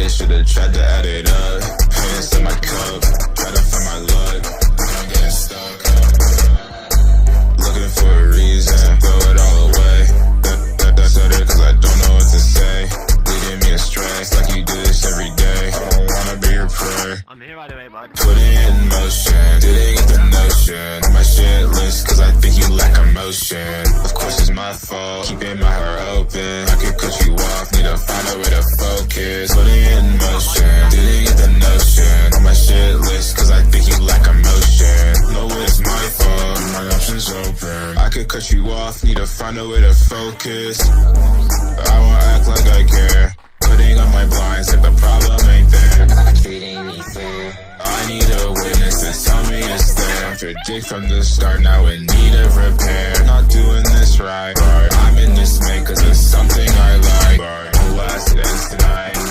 I should've tried to add it up. Hands in my cup, try to find my luck. I'm getting stuck. Looking for a reason, throw it all away. That's better cause I don't know what to say. Leading me astray, it's like you do this every day. I don't wanna be your prey. I'm here right away, bud. Put it in motion, didn't get the notion. My shit list cause I think you lack emotion. Of course it's my fault, keeping my heart open. I could cut you off, need to find a way to focus. Put it in motion, didn't get the notion. My shit list cause I think you lack emotion. No, it's my fault, my options open. I could cut you off, need to find a way to focus. I won't act like I care. Putting on my blinds if the problem ain't there. Treating me fair. I need a witness to tell me it's there. Predict from the start, now in need of repair. Not doing this right. I'm in this mate cause it's something I like. No accidents tonight. I'm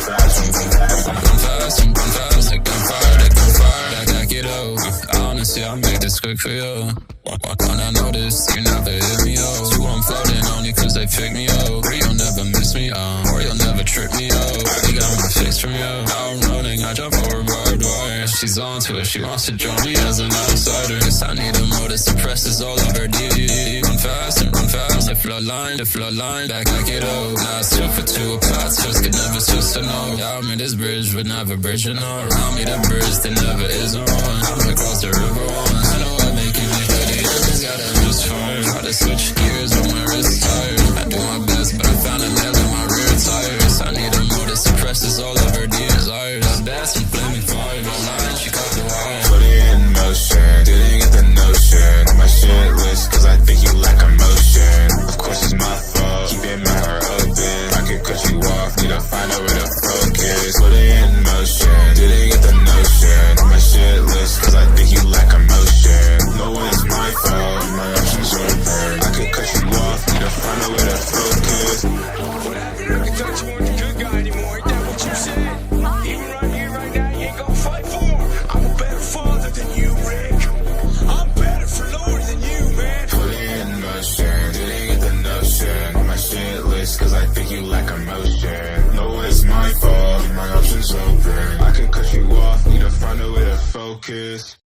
fast, like gunfire. Back it up. Honestly, I'll make this quick for you. When I notice, you never hit me up. You I'm floating only cause they pick me up. Or you'll never miss me up. Or you'll never trip me up. I got my fix from you. Now I'm running, I jump over barbed wire. She's onto it, she wants to join me as an outsider. Cause I need a motor to suppress this all of her deep. Run fast, the floodline, back it up. Now it's 2 for 2, a plot twist could never twist to know. Y'all made this bridge, but never bridging on. Around me the bridge that never is on. I'm across the river once. I know I make you make it. Just got a misfire. Try to switch gears when my wrist tired. I do my best, but I found a nail in my rear tires. I need a motor to suppress this all of her desires. I'm best and flaming fire. Don't lie, she caught the wire. Put it in motion, didn't get the notion. My shit list cause I think you lack emotion. Of course it's my fault, keeping my heart open. I could cut you off, need to find a way to focus. Put it in motion, didn't get the notion. My shit list cause I think you lack emotion. No, it's my fault, my options open. I could cut you off, need to find a way to focus. What happened? I can touch you weren't a good guy anymore. Ain't that what you said? Even right here, right now, you ain't gonna fight for. I'm a better father than you, Rick. I'm better for Lord than you, man. Put it in motion, didn't get the notion. My shit list cause I think you lack emotion. No, it's my fault, my options open. I could cut you off, need to find a way to focus.